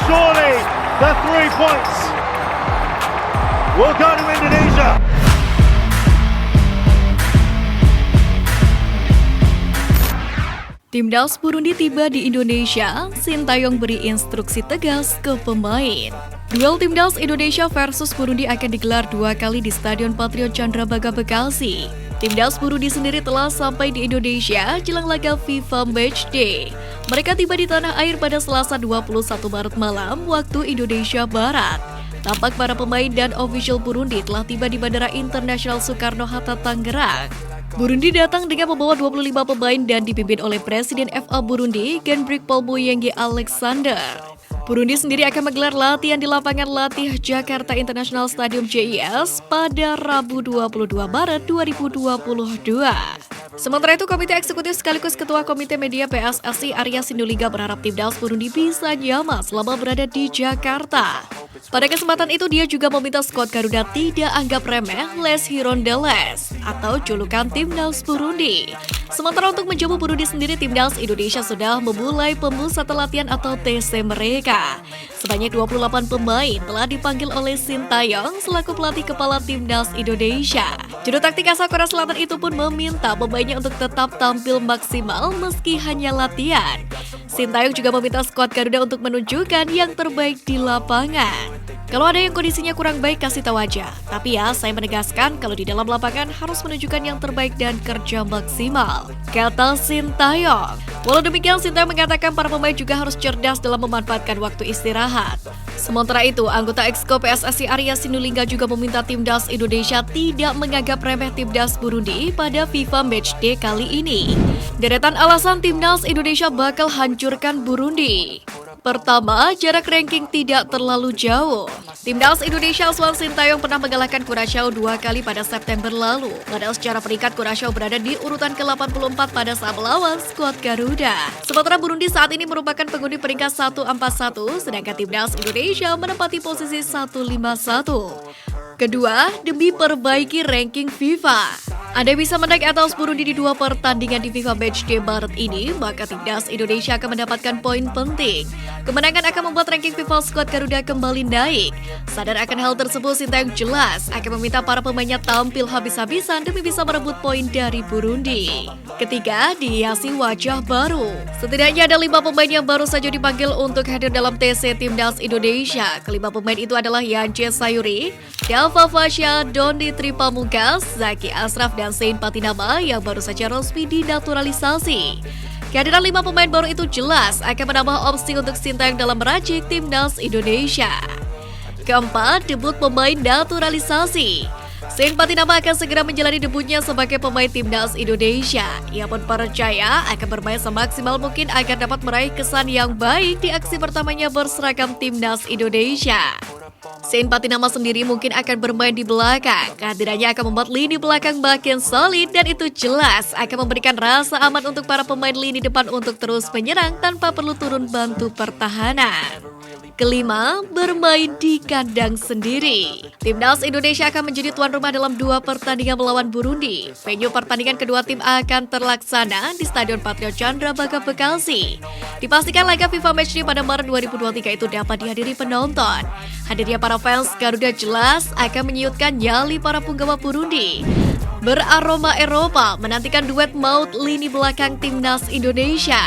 surely the 3 points will go to Indonesia. Timnas Burundi tiba di Indonesia, Sintayong beri instruksi tegas ke pemain. Duel Timnas Indonesia versus Burundi akan digelar 2 kali di Stadion Patriot Candrabaga Bekasi. Timnas Burundi sendiri telah sampai di Indonesia jelang laga FIFA Matchday. Mereka tiba di tanah air pada Selasa 21 Maret malam waktu Indonesia Barat. Tampak para pemain dan ofisial Burundi telah tiba di Bandara Internasional Soekarno-Hatta, Tangerang. Burundi datang dengan membawa 25 pemain dan dipimpin oleh Presiden FA Burundi, Genbrick Paul Muyenge Alexander. Burundi sendiri akan menggelar latihan di lapangan latih Jakarta International Stadium JIS pada Rabu 22 Maret 2022. Sementara itu, Komite Eksekutif sekaligus Ketua Komite Media PSSI Arya Sinulinga berharap timnas Burundi bisa nyaman selama berada di Jakarta. Pada kesempatan itu, dia juga meminta skuad Garuda tidak anggap remeh Les Hirondelles atau julukan Timnas Burundi. Sementara untuk menjamu Burundi sendiri, Timnas Indonesia sudah memulai pemusatan latihan atau TC mereka. Sebanyak 28 pemain telah dipanggil oleh Sintayong selaku pelatih kepala Timnas Indonesia. Juru taktik asal Korea Selatan itu pun meminta pemainnya untuk tetap tampil maksimal meski hanya latihan. Sintayong juga meminta skuad Garuda untuk menunjukkan yang terbaik di lapangan. Kalau ada yang kondisinya kurang baik, kasih tahu aja. Tapi ya, saya menegaskan kalau di dalam lapangan harus menunjukkan yang terbaik dan kerja maksimal, kata Sintayong. Walau demikian, Sintayong mengatakan para pemain juga harus cerdas dalam memanfaatkan waktu istirahat. Sementara itu, anggota Exco PSSI Arya Sinulinga juga meminta Timnas Indonesia tidak menganggap remeh Timnas Burundi pada FIFA Matchday kali ini. Deretan alasan Timnas Indonesia bakal hancurkan Burundi. Pertama, jarak ranking tidak terlalu jauh. Timnas Indonesia asuhan Sintayong pernah mengalahkan Curaçao 2 kali pada September lalu. Padahal secara peringkat Curaçao berada di urutan ke-84 pada saat melawan skuad Garuda. Sementara Burundi saat ini merupakan penghuni peringkat 141, sedangkan Timnas Indonesia menempati posisi 151. Kedua, demi perbaiki ranking FIFA. Anda bisa menaik atas Burundi di 2 pertandingan di FIFA Matchday Maret ini, maka Timnas Indonesia akan mendapatkan poin penting. Kemenangan akan membuat ranking FIFA skuad Garuda kembali naik. Sadar akan hal tersebut, Sintayong jelas akan meminta para pemainnya tampil habis-habisan demi bisa merebut poin dari Burundi. Ketiga, dihiasi wajah baru. Setidaknya ada 5 pemain yang baru saja dipanggil untuk hadir dalam TC Timnas Indonesia. Kelima pemain itu adalah Yance Sayuri, Dava Fasya, Doni Tripamungkas, Zaki Asraf, dan Zain Patinama yang baru saja resmi dinaturalisasi. Kehadiran 5 pemain baru itu jelas akan menambah opsi untuk Sintayong dalam meracik Timnas Indonesia. Keempat, debut pemain naturalisasi. Zain Patinama akan segera menjalani debutnya sebagai pemain Timnas Indonesia. Ia pun percaya akan bermain semaksimal mungkin agar dapat meraih kesan yang baik di aksi pertamanya berseragam Timnas Indonesia. Zain Patinama sendiri mungkin akan bermain di belakang. Kehadirannya akan membuat lini belakang makin solid dan itu jelas akan memberikan rasa aman untuk para pemain lini depan untuk terus menyerang tanpa perlu turun bantu pertahanan. Kelima, bermain di kandang sendiri. Timnas Indonesia akan menjadi tuan rumah dalam 2 pertandingan melawan Burundi. Venue pertandingan kedua tim akan terlaksana di Stadion Patriot Candrabaga Bekasi. Dipastikan laga FIFA Matchday pada Maret 2023 itu dapat dihadiri penonton. Hadirnya para fans Garuda jelas akan menyiutkan nyali para punggawa Burundi. Beraroma Eropa menantikan duet maut lini belakang Timnas Indonesia.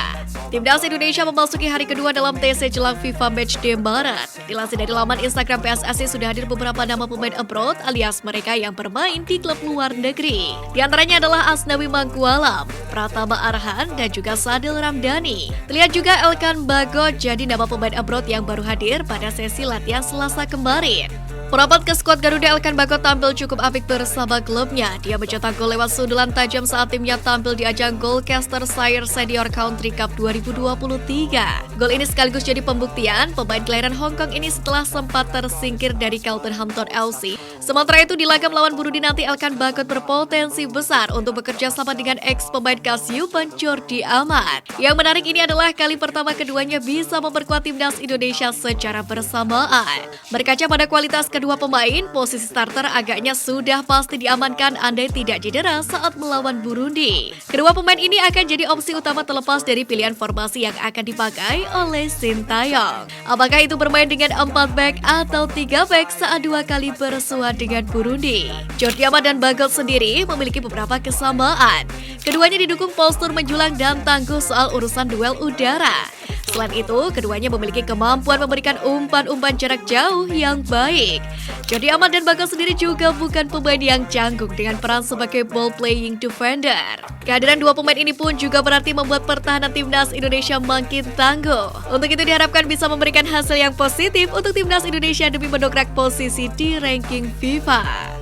Timnas Indonesia memasuki hari kedua dalam TC jelang FIFA Matchday Maret. Dilansir dari laman Instagram PSSI sudah hadir beberapa nama pemain abroad alias mereka yang bermain di klub luar negeri. Di antaranya adalah Asnawi Mangkualam, Pratama Arhan, dan juga Sadil Ramdhani. Terlihat juga Elkan Bagot jadi nama pemain abroad yang baru hadir pada sesi latihan Selasa kemarin. Merapat ke skuad Garuda, Elkan Bagot tampil cukup apik bersama klubnya. Dia mencetak gol lewat sundulan tajam saat timnya tampil di ajang Goalcaster Sire Senior Country Cup 2023. Gol ini sekaligus jadi pembuktian pemain kelahiran Hong Kong ini setelah sempat tersingkir dari Carlton Hampton FC. Sementara itu di laga melawan Burundi nanti, Elkan Bagot berpotensi besar untuk bekerja sama dengan ex pemain Kasyupan Jordi Amat. Yang menarik ini adalah kali pertama keduanya bisa memperkuat Timnas Indonesia secara bersamaan. Berkaca pada kualitas kedua pemain, posisi starter agaknya sudah pasti diamankan andai tidak cedera saat melawan Burundi. Kedua pemain ini akan jadi opsi utama terlepas dari pilihan formasi yang akan dipakai oleh Sintayong. Apakah itu bermain dengan 4 back atau 3 back saat 2 kali bersuah dengan Burundi? Jordi Amat dan Bagot sendiri memiliki beberapa kesamaan. Keduanya didukung postur menjulang dan tangguh soal urusan duel udara. Selain itu, keduanya memiliki kemampuan memberikan umpan-umpan jarak jauh yang baik. Jordi Amat dan Bagot sendiri juga bukan pemain yang canggung dengan peran sebagai ball playing defender. Kehadiran dua pemain ini pun juga berarti membuat pertahanan timnas Indonesia makin tangguh. Untuk itu diharapkan bisa memberikan hasil yang positif untuk timnas Indonesia demi mendongkrak posisi di ranking FIFA.